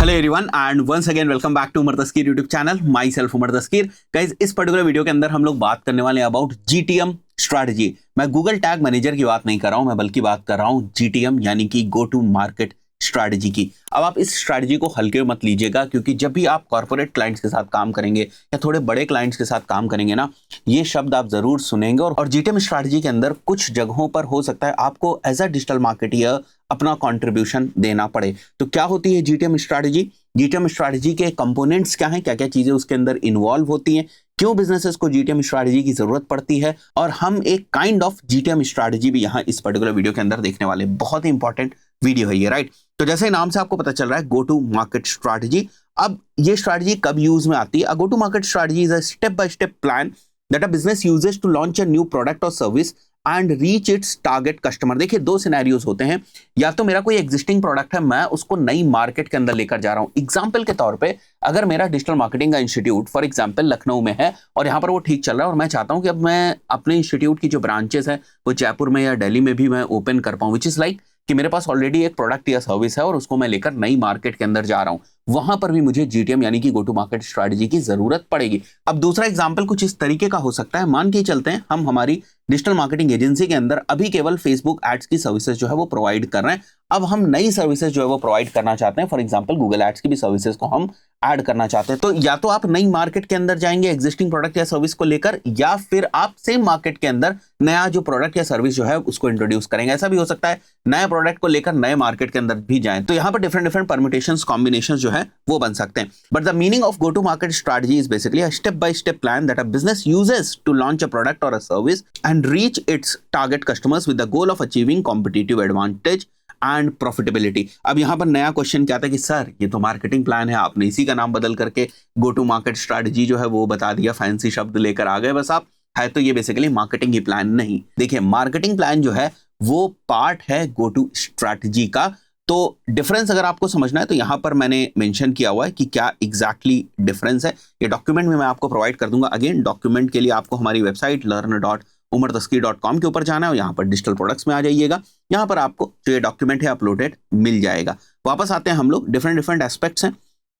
Hello everyone and once again welcome back to Umar Taskeer YouTube channel. Myself Umar Taskeer. Guys, इस particular video के अंदर हम लोग बात करने वाले हैं अबाउट जीटीएम स्ट्रैटेजी। मैं गूगल टैग मैनेजर की बात नहीं कर रहा हूं, मैं बल्कि बात कर रहा हूं जीटीएम यानी कि गो टू मार्केट स्ट्रैटेजी की। अब आप इस स्ट्रैटेजी को हल्के में मत लीजिएगा, क्योंकि जब भी आप कॉर्पोरेट क्लाइंट्स के साथ काम करेंगे या थोड़े बड़े क्लाइंट्स के साथ काम करेंगे ना, ये शब्द आप जरूर सुनेंगे। और जीटीएम स्ट्रैटेजी के अंदर कुछ जगहों पर हो सकता है आपको एज अ डिजिटल मार्केटियर अपना कंट्रीब्यूशन देना पड़े। तो क्या होती है जीटीएम स्ट्रैटेजी? जीटीएम स्ट्रैटेजी के कंपोनेंट्स क्या हैं, क्या क्या चीजें उसके अंदर इन्वॉल्व होती हैं, क्यों बिजनेसेस को जीटीएम स्ट्रैटेजी की जरूरत पड़ती है, और हम एक काइंड ऑफ जीटीएम स्ट्रैटेजी भी यहाँ इस पर्टिकुलर वीडियो के अंदर देखने वाले। बहुत ही इंपॉर्टेंट वीडियो है ये, राइट? तो जैसे ही नाम से आपको पता चल रहा है, गो टू मार्केट स्ट्रैटेजी। अब ये स्ट्रैटेजी कब यूज में आती है? Go to market strategy is a step by step plan that a business uses to launch a new product और service and reach its target customer. देखिए, दो scenarios होते हैं। या तो मेरा कोई एग्जिस्टिंग प्रोडक्ट है, मैं उसको नई मार्केट के अंदर लेकर जा रहा हूं। एग्जांपल के तौर पे, अगर मेरा डिजिटल मार्केटिंग का इंस्टीट्यूट फॉर एग्जांपल लखनऊ में है और यहां पर वो ठीक चल रहा है, और मैं चाहता हूं कि अब मैं अपने इंस्टीट्यूट की जो ब्रांचेस है वो जयपुर में या दिल्ली में भी मैं ओपन कर पाऊं, विच इज लाइक कि मेरे पास ऑलरेडी एक प्रोडक्ट या सर्विस है और उसको मैं लेकर नई मार्केट के अंदर जा रहा हूं। वहां पर भी मुझे जीटीएम यानी कि गो टू मार्केट स्ट्रैटेजी की जरूरत पड़ेगी। अब दूसरा एग्जांपल कुछ इस तरीके का हो सकता है। मान के चलते हैं हम हमारी डिजिटल मार्केटिंग एजेंसी के अंदर अभी केवल फेसबुक एड्स की सर्विसेज जो है वो प्रोवाइड कर रहे हैं। अब हम नई सर्विसेज जो है वो प्रोवाइड करना चाहते हैं, फॉर एग्जांपल गूगल एड्स की भी सर्विसेज को हम ऐड करना चाहते हैं। तो या तो आप नई मार्केट के अंदर जाएंगे एग्जिस्टिंग प्रोडक्ट या सर्विस को लेकर, या फिर आप सेम मार्केट के अंदर नया जो प्रोडक्ट या सर्विस जो है उसको इंट्रोड्यूस करेंगे। ऐसा भी हो सकता है नए प्रोडक्ट को लेकर नए मार्केट के अंदर भी जाएं। तो यहाँ पर डिफरेंट डिफरेंट परम्यूटेशंस, कॉम्बिनेशंस जो है वो बन सकते हैं। But the meaning of go to market strategy is basically a step by step plan that a business uses to launch a product और a service and reach its target customers with the goal of achieving competitive advantage and profitability. अब यहां पर नया question क्या आता है कि sir, ये तो मार्केटिंग प्लान है, आपने इसी का नाम बदल करके गो टू मार्केट स्ट्रैटेजी जो है वो बता दिया, फैंसी शब्द लेकर आ गए बस आप। है तो ये बेसिकली मार्केटिंग ही प्लान नहीं। देखिए, मार्केटिंग प्लान जो है वो पार्ट है गो टू स्ट्रैटेजी का। तो डिफरेंस अगर आपको समझना है तो यहां पर मैंने मेंशन किया हुआ है कि क्या एग्जैक्टली डिफरेंस है। ये डॉक्यूमेंट में मैं आपको प्रोवाइड कर दूंगा। अगेन, डॉक्यूमेंट के लिए आपको हमारी वेबसाइट learn.umartaskeer.com के ऊपर जाना है और यहाँ पर डिजिटल प्रोडक्ट्स में आ जाइएगा। यहाँ पर आपको जो ये डॉक्यूमेंट है अपलोडेड मिल जाएगा। वापस आते हैं हम लोग, डिफरेंट डिफरेंट एस्पेक्ट्स हैं,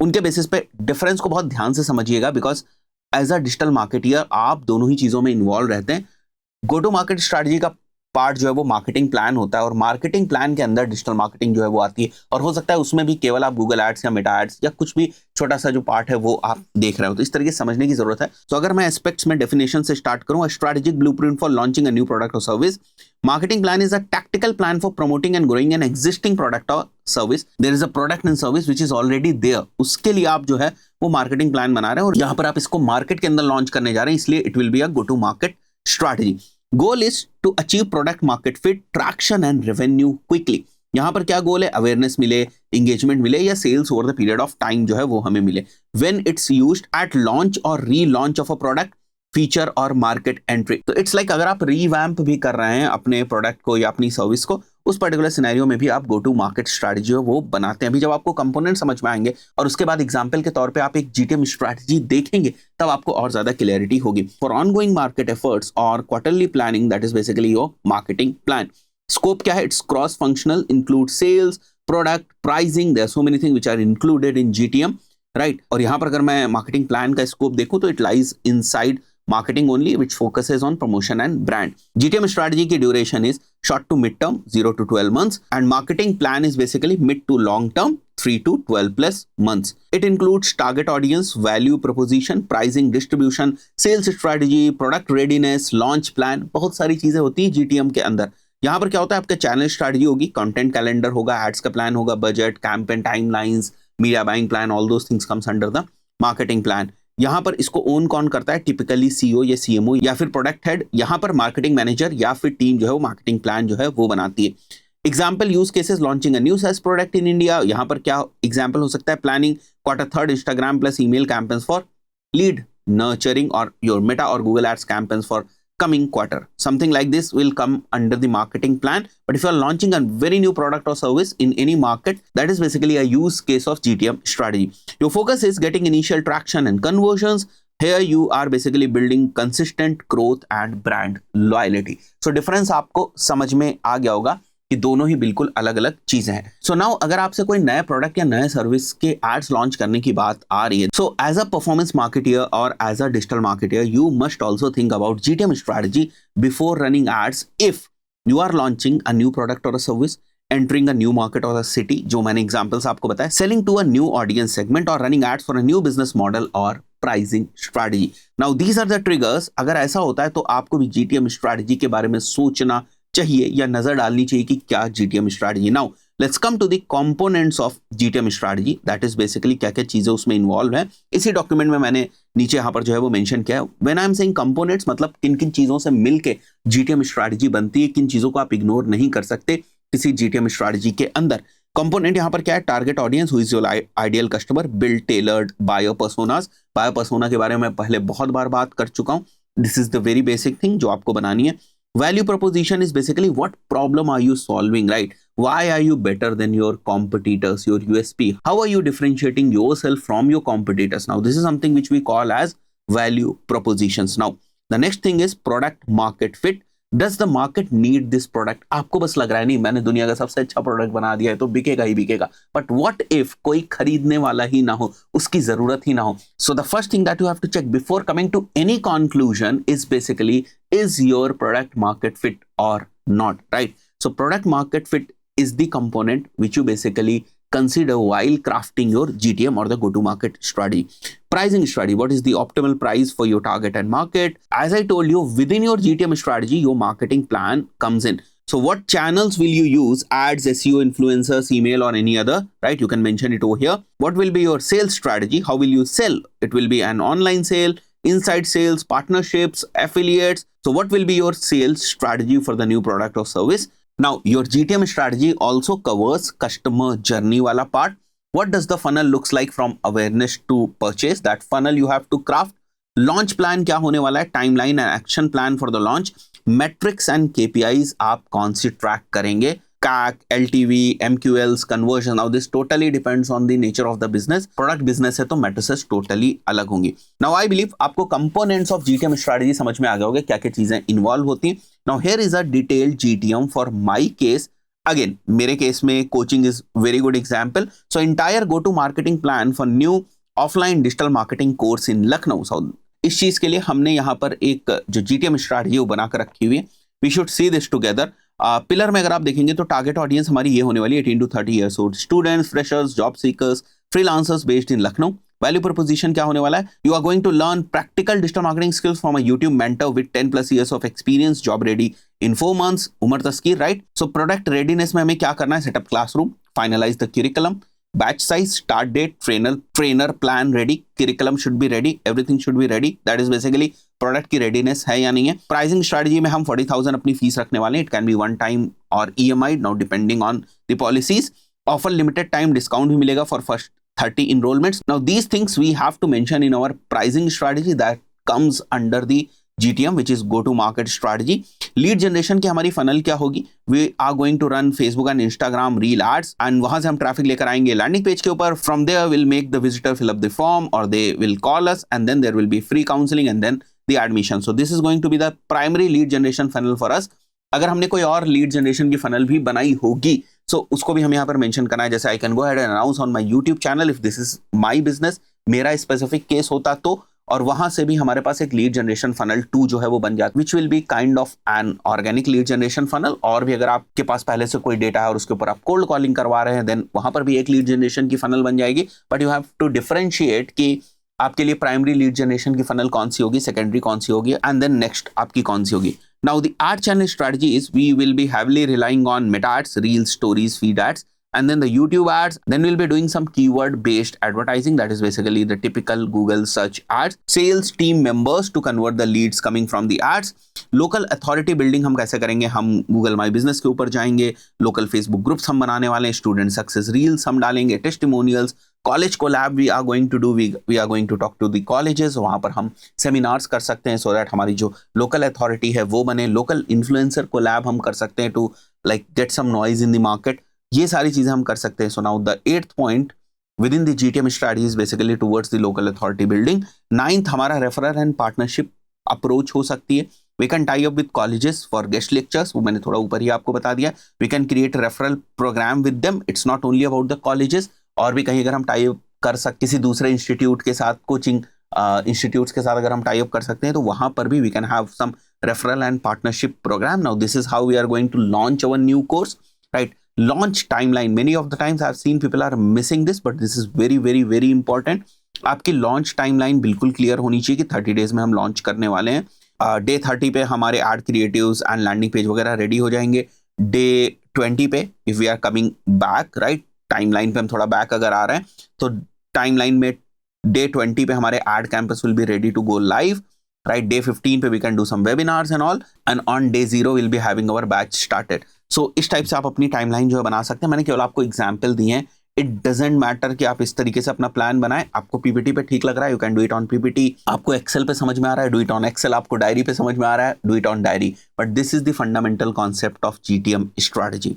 उनके बेसिस पे डिफरेंस को बहुत ध्यान से समझिएगा, because as a digital marketer आप दोनों ही चीजों में इन्वॉल्व रहते हैं। गो टू मार्केट स्ट्रैटेजी का पार्ट जो है वो मार्केटिंग प्लान होता है, और मार्केटिंग प्लान के अंदर डिजिटल मार्केटिंग जो है वो आती है। और हो सकता है उसमें भी केवल आप गूगल एड्स या मेटा एड्स या कुछ भी छोटा सा जो पार्ट है वो आप देख रहे हो। तो इस तरीके से समझने की जरूरत है। तो अगर मैं एस्पेक्ट्स में डेफिनेशन से स्टार्ट करूं, strategic blueprint for launching a new product और service. Marketing plan is a tactical plan for promoting and growing an existing product और service. There is a product and service which is already there, उसके लिए आप जो है वो marketing plan बना रहे हैं और यहाँ पर आप इसको मार्केट के अंदर लॉन्च करने जा रहे हैं, इसलिए it will be a go to market strategy. Goal is to achieve product market fit, traction and revenue quickly. यहां पर क्या गोल है? अवेयरनेस मिले, एंगेजमेंट मिले, या sales over the period of time जो है वो हमें मिले। When it's used at launch और relaunch of a product, feature और मार्केट एंट्री। तो इट्स लाइक अगर आप रीवैम्प भी कर रहे हैं अपने प्रोडक्ट को या अपनी सर्विस को, उस पर्टिकुलर सिनेरियो में भी आप गो टू मार्केट स्ट्रैटेजी वो बनाते हैं। अभी जब आपको कंपोनेंट समझ में आएंगे और उसके बाद एग्जांपल के तौर पे आप एक जीटीएम स्ट्रैटेजी देखेंगे, तब आपको और ज्यादा क्लैरिटी होगी। फॉर ऑनगोइंग मार्केट एफर्ट्स और quarterly planning, that is basically your marketing plan. Scope क्या है? It's cross functional, include sales, product, pricing, there are so many things which are included in GTM, right? और यहां पर अगर मैं marketing plan का scope देखूं तो it lies inside marketing only, which focuses on promotion and brand. GTM strategy की duration is short to mid term, 0 to 12 months, and marketing plan is basically mid to long term, 3 to 12 plus months. It includes target audience, value proposition, pricing, distribution, sales strategy, product readiness, launch plan. बहुत सारी चीजें होती है GTM के अंदर। यहाँ पर क्या होता है? आपका चैनल स्ट्रैटेजी होगी, कंटेंट कैलेंडर होगा, एड्स का प्लान होगा, budget, campaign timelines, media buying plan, all those things comes under the marketing plan. यहां पर इसको ओन कौन करता है? टिपिकली सीईओ या सीएमओ या फिर प्रोडक्ट हेड। यहां पर मार्केटिंग मैनेजर या फिर टीम जो है वो मार्केटिंग प्लान जो है वो बनाती है। Example use cases, launching a new SaaS product in India. यहां पर क्या एग्जाम्पल हो सकता है? Planning Q3 Instagram plus email campaigns for lead nurturing or your Meta or Google Ads campaigns for coming quarter. Something like this will come under the marketing plan. But if you are launching a very new product or service in any market, that is basically a use case of GTM strategy. Your focus is getting initial traction and conversions. Here you are basically building consistent growth and brand loyalty. So difference आपको समझ में आ गया होगा कि दोनों ही बिल्कुल अलग अलग चीजें हैं। सो नाउ अगर आपसे कोई नया प्रोडक्ट या नए सर्विस के एड्स लॉन्च करने की बात आ रही है, so as a performance marketeer और as a digital marketeer you must also think about GTM strategy before running ads if you are launching a new product और a service, entering a new market or a city, जो मैंने examples आपको बताया, selling to a new audience segment और running ads for a new business model और pricing strategy. Now these are the triggers. अगर ऐसा होता है तो आपको भी GTM strategy के बारे में सोचना चाहिए या नजर डालनी चाहिए कि क्या GTM strategy. Now let's come to the components of GTM strategy. That is basically क्या क्या चीजें उसमें इन्वॉल्व है। इसी डॉक्यूमेंट में मैंने नीचे यहाँ पर जो है वो मेंशन किया है। When I am saying components मतलब किन किन चीजों से मिलके GTM strategy बनती है, किन चीजों को आप इग्नोर नहीं कर सकते किसी जीटीएम स्ट्रैटेजी के अंदर। कंपोनेंट यहां पर क्या है? Target audience, who is your ideal customer, build tailored buyer personas. Buyer persona के बारे में पहले बहुत बार बात कर चुका हूं। This is the very basic thing जो आपको बनानी है। Value proposition is basically what problem are you solving, right? Why are you better than your competitors, your USP, how are you differentiating yourself from your competitors. Now this is something which we call as value propositions. Now the next thing is product market fit. Does the market need this product? आपको बस लग रहा है नहीं मैंने दुनिया का सबसे अच्छा प्रोडक्ट बना दिया है तो बिकेगा ही बिकेगा, बट व्हाट इफ कोई खरीदने वाला ही ना हो, उसकी जरूरत ही ना हो। So the first thing that you have to check before coming to any conclusion is basically is your product market fit और not, right? So product market fit is the component which you basically consider while crafting your GTM or the go-to-market strategy. Pricing strategy, what is the optimal price for your target and market? As I told you, within your GTM strategy, your marketing plan comes in. So what channels will you use? Ads, SEO, influencers, email, or any other, right? You can mention it over here. What will be your sales strategy? How will you sell? It will be an online sale, inside sales, partnerships, affiliates. So what will be your sales strategy for the new product or service? Now, your GTM strategy also covers customer journey wala part. What does the funnel looks like from awareness to purchase? That funnel you have to craft. Launch plan क्या होने वाला है? Timeline and action plan for the launch. Metrics and KPIs आप कौन सी track करेंगे? CAC, LTV, MQLs, conversion. Now this totally depends on the nature of the business. Product business है तो matrices totally अलग होंगी. Now I believe आपको components of GTM strategy समझ में आ गया होगा क्या क्या चीजें involve होती हैं. Now here is a detailed GTM for my case. Again, मेरे केस में coaching is very good example. So entire go to marketing plan for new offline digital marketing course in Lucknow. So इस चीज के लिए हमने यहाँ पर एक जो GTM strategy वो बनाकर रखी हुई है. We should see this together. Pillar में अगर आप देखेंगे तो टारगेट ऑडियंस हमारी ये होने वाली है 18 to 30 years old students, freshers, job seekers, freelancers based in Lucknow. Value proposition क्या होने वाला है? You are going to learn practical digital marketing skills from a YouTube mentor with 10+ years of experience, job ready in 4 months, उमर तस्कीर, right? So product readiness में हमें क्या करना है? Setup classroom, finalise the curriculum, batch size, start date, trainer plan ready, curriculum should be ready, everything should be ready. That is basically product की readiness है या नहीं है। प्राइसिंग स्ट्रेटजी में हम 40,000 अपनी फीस रखने वाले हैं। It can be one time और EMI, now depending on the policies. Offer limited time discount भी मिलेगा for first 30 enrollments. Now these things we have to mention in our pricing strategy that comes under the GTM, which is go to market strategy. Lead generation की हमारी funnel क्या होगी? We are going to run Facebook and Instagram reel ads, and वहां से हम traffic लेकर आएंगे landing page के ऊपर. From there we'll make the visitor fill up the form or they will call us, and then there will be free counseling and then the admission. So this is going to be the primary lead generation funnel for us. अगर हमने कोई और lead generation की funnel भी बनाई होगी सो उसको भी हम यहाँ पर मेंशन करना है। जैसे I can go ahead and announce on my YouTube channel if this is my business, मेरा स्पेसिफिक केस होता तो, और वहां से भी हमारे पास एक लीड जनरेशन फनल 2 जो है वो बन जाता, which will be kind of an organic lead generation funnel. और भी अगर आपके पास पहले से कोई डेटा है और उसके ऊपर आप कोल्ड कॉलिंग करवा रहे हैं देन वहां पर भी एक लीड जनरेशन की फनल बन जाएगी। But you have to differentiate कि आपके लिए प्राइमरी लीड जनरेशन की फनल कौन सी होगी, सेकेंडरी कौन सी होगी, एंड देन नेक्स्ट आपकी कौन सी होगी। Now the ad channel strategy is we will be heavily relying on meta ads, reels, stories, feed ads, and then the YouTube ads. Then we'll be doing some keyword based advertising, that is basically the typical Google search ads. Sales team members to convert the leads coming from the ads. Local authority building हम कैसे करेंगे? हम Google My Business के ऊपर जाएंगे, local Facebook groups हम बनाने वाले हैं, student success reels हम डालेंगे, testimonials, college collab we are going to do, we are going to talk to the colleges, वहां पर हम सेमिनार्स कर सकते हैं सो दैट हमारी जो लोकल अथॉरिटी है वो बने। लोकल इन्फ्लुएंसर कोलैब हम कर सकते हैं to like get some noise in the market, ये सारी चीजें हम कर सकते हैं। So now the 8th point within the GTM strategy is basically towards the local authority building. 9th हमारा रेफरल एंड पार्टनरशिप अप्रोच हो सकती है। We can tie up with colleges for guest lectures, वो मैंने थोड़ा ऊपर ही आपको बता दिया। We can create referral programme with them, it's not only about the colleges. और भी कहीं अगर हम टाई अप कर सकते किसी दूसरे इंस्टीट्यूट के साथ, कोचिंग इंस्टीट्यूट्स के साथ अगर हम टाई अप कर सकते हैं तो वहां पर भी we can have some referral and partnership program. Now this is how we are going to launch our new course, right? Launch timeline, many of the times I've seen people are missing this, but this is very very very important. आपकी launch timeline बिल्कुल clear होनी चाहिए कि 30 days में हम launch करने वाले हैं। डे 30 पे हमारे ad creatives and landing page वगैरह रेडी हो जाएंगे। डे 20 पे if we are coming back, right, timeline पे हम थोड़ा बैक अगर आ रहे हैं तो टाइमलाइन में डे 20 पे हमारे ad campaigns will be ready to go live, right? Day 15 पे we can do some webinars and all, and on day 0 we'll be having our batch started. So इस टाइप से आप अपनी टाइमलाइन जो है बना सकते हैं। मैंने केवल आपको एग्जांपल दिए हैं। इट डजेंट मैटर कि आप इस तरीके से अपना प्लान बनाएं, आपको पीपीटी पे ठीक लग रहा है, you can do it on PPT. आपको एक्सेल पे समझ में आ रहा है, डू इट ऑन एक्सेल। आपको डायरी पे समझ में आ रहा है, do it on diary. But this is the fundamental concept of GTM strategy.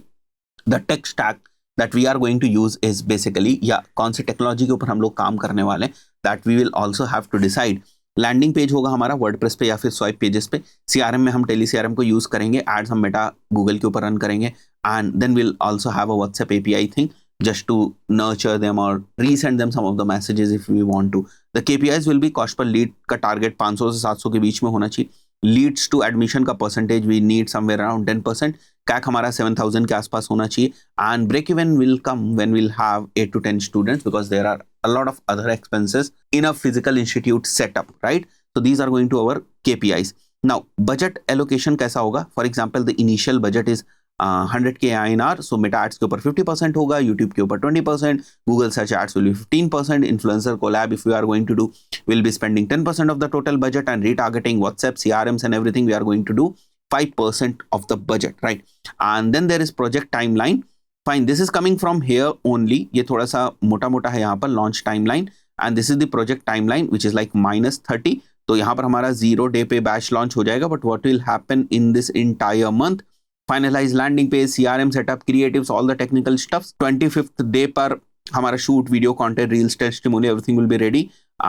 The tech stack that we are going to use is basically, या कौन सी टेक्नोलॉजी के ऊपर हम लोग काम करने वाले हैं, that we will also have to decide। Landing page होगा हमारा वर्डप्रेस पे या फिर स्वाइप पेजेस पे। सीआरएम में हम टेली सीआरएम को यूज करेंगे, एड्स हम मेटा गूगल के ऊपर रन करेंगे, and then will also have a WhatsApp API thing just to nurture them or resend them some of the messages if we want to. The KPIs will be cost per lead का target 500 से 700 के बीच में होना चाहिए। Leads to admission का percentage we need somewhere around 10%। CAC हमारा 7000 के आसपास होना चाहिए, and break even will come when will have 8 to 10 students because there are a lot of other expenses in a physical institute setup, right? So these are going to our KPIs. Now budget allocation कैसा होगा? For example, the initial budget is 100K INR, so Meta Ads के ऊपर 50% होगा, YouTube के ऊपर 20%, Google Search Ads will be 15%, Influencer Collab if we are going to do, we'll be spending 10% of the total budget, and retargeting, WhatsApp, CRMs and everything we are going to do 5% of the budget, right? And then there is project timeline. Fine, this is coming from here only. ये थोड़ा सा मोटा मोटा है यहाँ पर launch timeline, and this is the project timeline which is like -30. तो यहाँ पर हमारा 0 डे पे बैच लॉन्च हो जाएगा, but what will happen in this entire month? Finalize landing page, CRM setup, creatives, all the technical stuff. 25th day पर हमारा shoot, video content, reels, testimony, everything will be ready.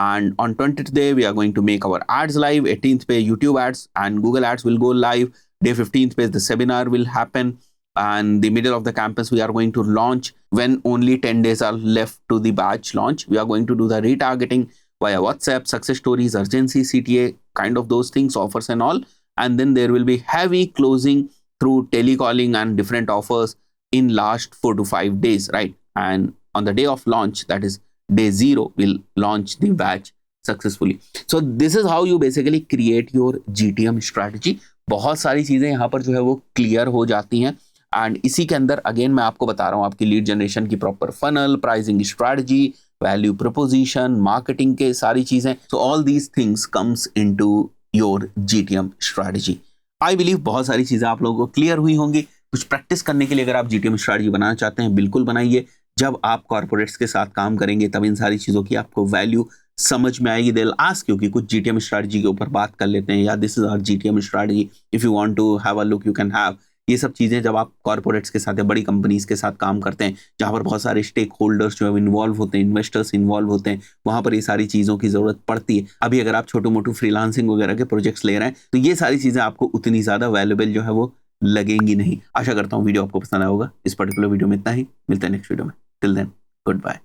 And on 20th day we are going to make our ads live. 18th पे YouTube ads and Google ads will go live. Day 15th पे the seminar will happen. And the middle of the campus we are going to launch when only 10 days are left to the batch launch. We are going to do the retargeting via WhatsApp, success stories, urgency, CTA, kind of those things, offers and all. And then there will be heavy closing through telecalling and different offers in last 4 to 5 days, right? And on the day of launch, that is day 0, we'll launch the batch successfully. So this is how you basically create your GTM strategy. बहुत सारी चीजें यहाँ पर जो है वो clear हो जाती हैं, एंड इसी के अंदर अगेन मैं आपको बता रहा हूँ आपकी लीड जनरेशन की proper funnel, pricing strategy, value preposition, marketing के सारी चीजें। So all these things comes into your GTM strategy. I believe बहुत सारी चीजें आप लोगों को क्लियर हुई होंगी। कुछ प्रैक्टिस करने के लिए अगर आप GTM स्ट्रैटेजी बनाना चाहते हैं, बिल्कुल बनाइए। जब आप कॉर्पोरेट्स के साथ काम करेंगे तब इन सारी चीजों की आपको वैल्यू समझ में आएगी। दे विल आस्क यू कि कुछ GTM स्ट्रैटेजी के ऊपर बात कर लेते हैं, या this is our GTM strategy, if you want to have a look you can have. ये सब चीजें जब आप कॉर्पोरेट्स के साथ या बड़ी कंपनीज के साथ काम करते हैं, जहां पर बहुत सारे स्टेक होल्डर्स जो है इन्वॉल्व होते हैं, इन्वेस्टर्स इन्वॉल्व होते हैं, वहां पर ये सारी चीजों की जरूरत पड़ती है। अभी अगर आप छोटे मोटे फ्रीलांसिंग वगैरह के प्रोजेक्ट्स ले रहे हैं तो ये सारी चीजें आपको उतनी ज्यादा वैल्यूएबल जो है वो लगेंगी नहीं। आशा करता हूँ वीडियो आपको पसंद आया होगा। इस पर्टिकुलर वीडियो में इतना ही, मिलते हैं नेक्स्ट वीडियो में। Till then, good bye.